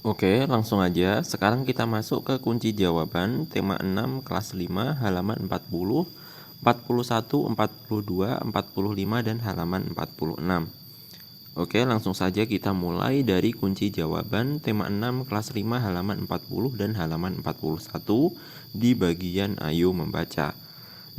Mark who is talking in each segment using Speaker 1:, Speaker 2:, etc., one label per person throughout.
Speaker 1: Oke, langsung aja. Sekarang kita masuk ke kunci jawaban tema 6 kelas 5 halaman 40, 41, 42, 45 dan halaman 46. Oke, langsung saja kita mulai dari kunci jawaban tema 6 kelas 5 halaman 40 dan halaman 41 di bagian Ayo Membaca.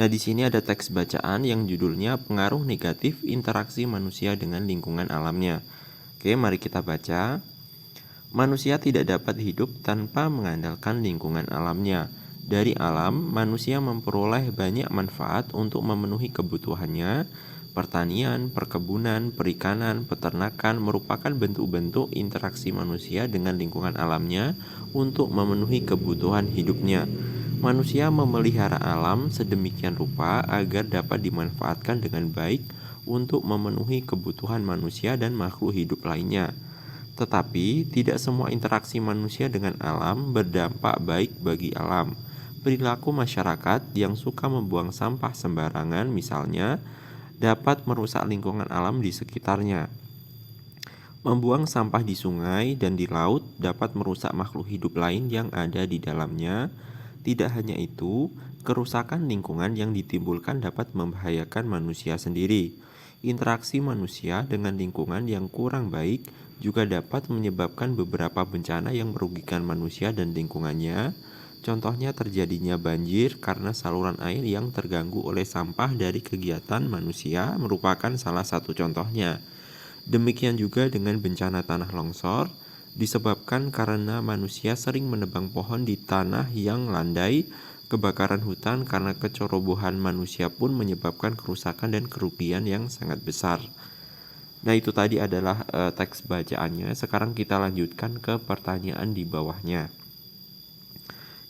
Speaker 1: Nah, di sini ada teks bacaan yang judulnya Pengaruh Negatif Interaksi Manusia dengan Lingkungan Alamnya. Oke, mari kita baca. Manusia tidak dapat hidup tanpa mengandalkan lingkungan alamnya. Dari alam, manusia memperoleh banyak manfaat untuk memenuhi kebutuhannya. Pertanian, perkebunan, perikanan, peternakan merupakan bentuk-bentuk interaksi manusia dengan lingkungan alamnya untuk memenuhi kebutuhan hidupnya. Manusia memelihara alam sedemikian rupa agar dapat dimanfaatkan dengan baik untuk memenuhi kebutuhan manusia dan makhluk hidup lainnya. Tetapi, tidak semua interaksi manusia dengan alam berdampak baik bagi alam. Perilaku masyarakat yang suka membuang sampah sembarangan, misalnya, dapat merusak lingkungan alam di sekitarnya. Membuang sampah di sungai dan di laut dapat merusak makhluk hidup lain yang ada di dalamnya. Tidak hanya itu, kerusakan lingkungan yang ditimbulkan dapat membahayakan manusia sendiri. Interaksi manusia dengan lingkungan yang kurang baik juga dapat menyebabkan beberapa bencana yang merugikan manusia dan lingkungannya. Contohnya terjadinya banjir karena saluran air yang terganggu oleh sampah dari kegiatan manusia merupakan salah satu contohnya. Demikian juga dengan bencana tanah longsor, disebabkan karena manusia sering menebang pohon di tanah yang landai. Kebakaran hutan karena kecerobohan manusia pun menyebabkan kerusakan dan kerugian yang sangat besar. Nah, itu tadi adalah teks bacaannya. Sekarang kita lanjutkan ke pertanyaan di bawahnya.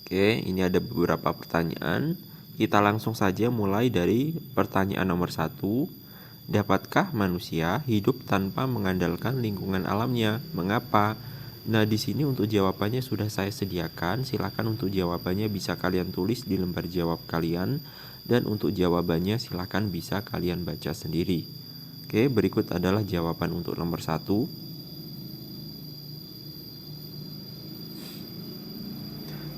Speaker 1: Oke, ini ada beberapa pertanyaan. Kita langsung saja mulai dari pertanyaan nomor 1. Dapatkah manusia hidup tanpa mengandalkan lingkungan alamnya? Mengapa? Nah, di sini untuk jawabannya sudah saya sediakan. Silakan untuk jawabannya bisa kalian tulis di lembar jawab kalian. Dan untuk jawabannya silakan bisa kalian baca sendiri. Oke, berikut adalah jawaban untuk nomor 1.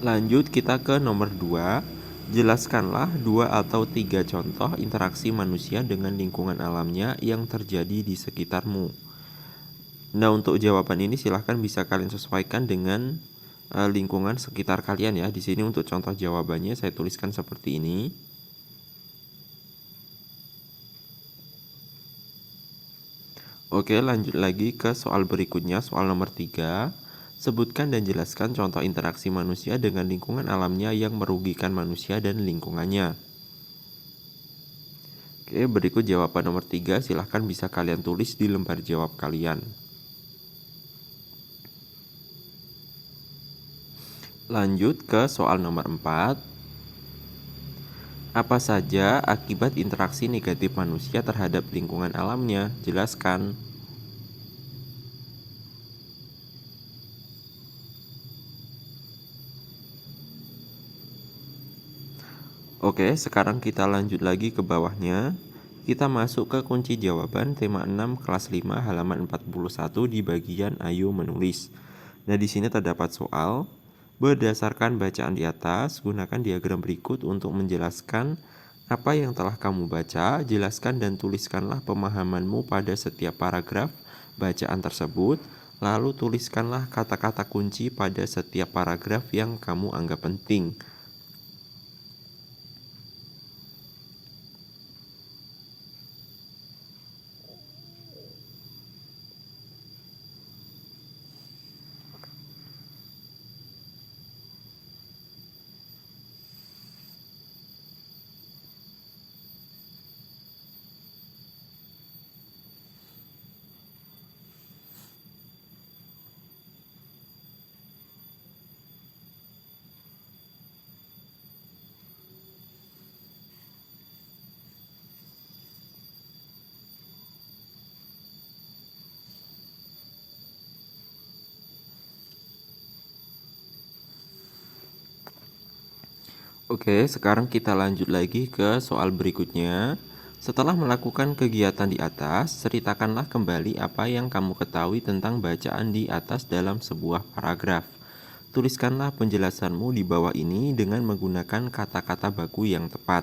Speaker 1: Lanjut kita ke nomor 2. Jelaskanlah 2 atau 3 contoh interaksi manusia dengan lingkungan alamnya yang terjadi di sekitarmu. Nah, untuk jawaban ini silahkan bisa kalian sesuaikan dengan lingkungan sekitar kalian ya. Di sini untuk contoh jawabannya saya tuliskan seperti ini. Oke, lanjut lagi ke soal berikutnya, soal nomor 3. Sebutkan dan jelaskan contoh interaksi manusia dengan lingkungan alamnya yang merugikan manusia dan lingkungannya. Oke, berikut jawaban nomor 3. Silahkan bisa kalian tulis di lembar jawab kalian. Lanjut ke soal nomor 4. Apa saja akibat interaksi negatif manusia terhadap lingkungan alamnya? Jelaskan. Oke, sekarang kita lanjut lagi ke bawahnya. Kita masuk ke kunci jawaban tema 6 kelas 5 halaman 41 di bagian Ayo Menulis. Nah, di sini terdapat soal. Berdasarkan bacaan di atas, gunakan diagram berikut untuk menjelaskan apa yang telah kamu baca. Jelaskan dan tuliskanlah pemahamanmu pada setiap paragraf bacaan tersebut. Lalu tuliskanlah kata-kata kunci pada setiap paragraf yang kamu anggap penting. Oke, sekarang kita lanjut lagi ke soal berikutnya. Setelah melakukan kegiatan di atas, ceritakanlah kembali apa yang kamu ketahui tentang bacaan di atas dalam sebuah paragraf. Tuliskanlah penjelasanmu di bawah ini dengan menggunakan kata-kata baku yang tepat.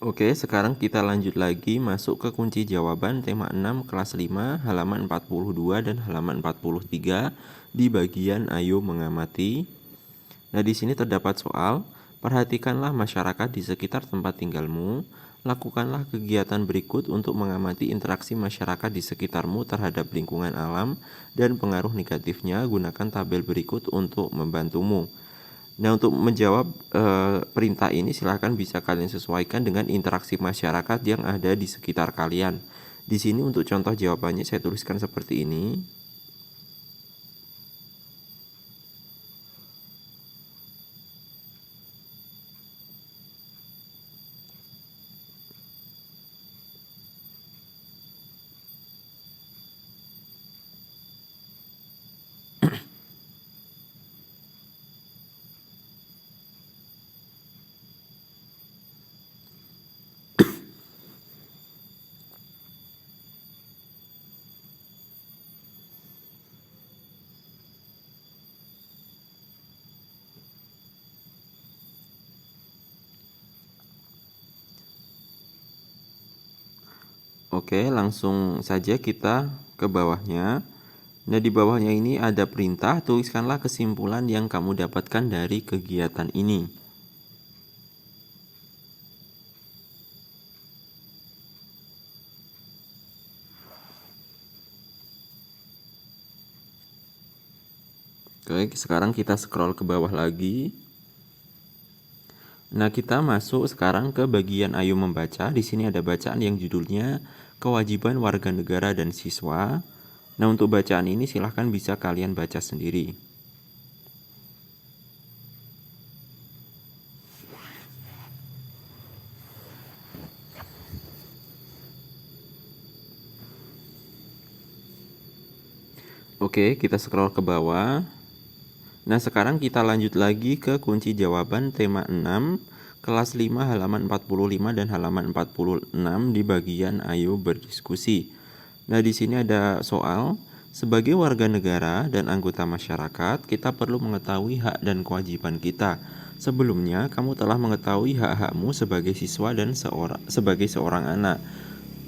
Speaker 1: Oke, sekarang kita lanjut lagi masuk ke kunci jawaban tema 6 kelas 5 halaman 42 dan halaman 43 di bagian Ayo Mengamati. Nah, di sini terdapat soal, perhatikanlah masyarakat di sekitar tempat tinggalmu, lakukanlah kegiatan berikut untuk mengamati interaksi masyarakat di sekitarmu terhadap lingkungan alam dan pengaruh negatifnya, gunakan tabel berikut untuk membantumu. Nah, untuk menjawab perintah ini silahkan bisa kalian sesuaikan dengan interaksi masyarakat yang ada di sekitar kalian. Di sini untuk contoh jawabannya saya tuliskan seperti ini. Oke, langsung saja kita ke bawahnya. Nah, di bawahnya ini ada perintah, tuliskanlah kesimpulan yang kamu dapatkan dari kegiatan ini. Oke, sekarang kita scroll ke bawah lagi. Nah, kita masuk sekarang ke bagian Ayo Membaca. Di sini ada bacaan yang judulnya Kewajiban Warga Negara dan Siswa. Nah, untuk bacaan ini silahkan bisa kalian baca sendiri. Oke, kita scroll ke bawah. Nah, sekarang kita lanjut lagi ke kunci jawaban tema 6, kelas 5 halaman 45 dan halaman 46 di bagian Ayo Berdiskusi. Nah, di sini ada soal, sebagai warga negara dan anggota masyarakat, kita perlu mengetahui hak dan kewajiban kita. Sebelumnya, kamu telah mengetahui hak-hakmu sebagai siswa dan sebagai seorang anak.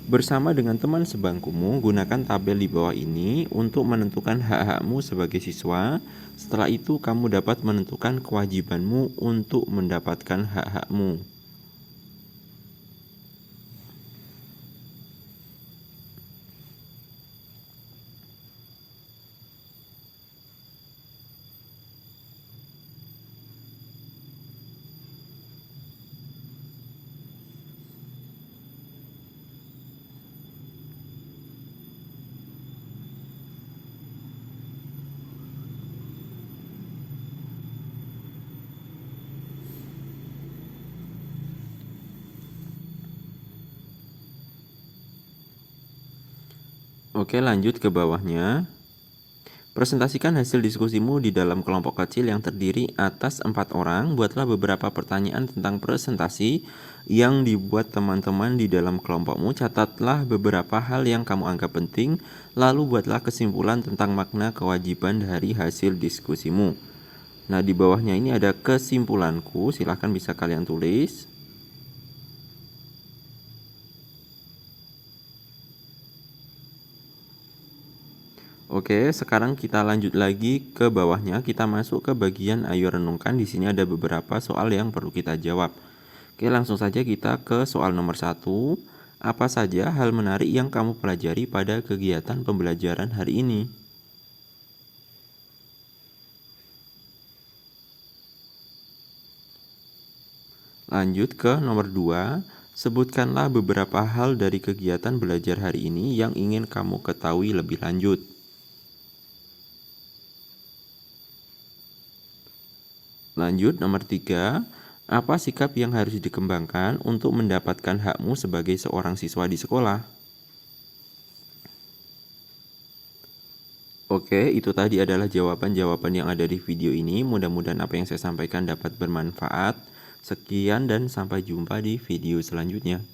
Speaker 1: Bersama dengan teman sebangkumu, gunakan tabel di bawah ini untuk menentukan hak-hakmu sebagai siswa. Setelah itu, kamu dapat menentukan kewajibanmu untuk mendapatkan hak-hakmu. Oke, lanjut ke bawahnya. Presentasikan hasil diskusimu di dalam kelompok kecil yang terdiri atas 4 orang. Buatlah beberapa pertanyaan tentang presentasi yang dibuat teman-teman di dalam kelompokmu. Catatlah beberapa hal yang kamu anggap penting, lalu buatlah kesimpulan tentang makna kewajiban dari hasil diskusimu. Nah, di bawahnya ini ada kesimpulanku, silahkan bisa kalian tulis. Oke, sekarang kita lanjut lagi ke bawahnya. Kita masuk ke bagian Ayo Renungkan. Di sini ada beberapa soal yang perlu kita jawab. Oke, langsung saja kita ke soal nomor 1. Apa saja hal menarik yang kamu pelajari pada kegiatan pembelajaran hari ini? Lanjut ke nomor 2. Sebutkanlah beberapa hal dari kegiatan belajar hari ini yang ingin kamu ketahui lebih lanjut. Lanjut, nomor 3. Apa sikap yang harus dikembangkan untuk mendapatkan hakmu sebagai seorang siswa di sekolah? Oke, itu tadi adalah jawaban-jawaban yang ada di video ini. Mudah-mudahan apa yang saya sampaikan dapat bermanfaat. Sekian dan sampai jumpa di video selanjutnya.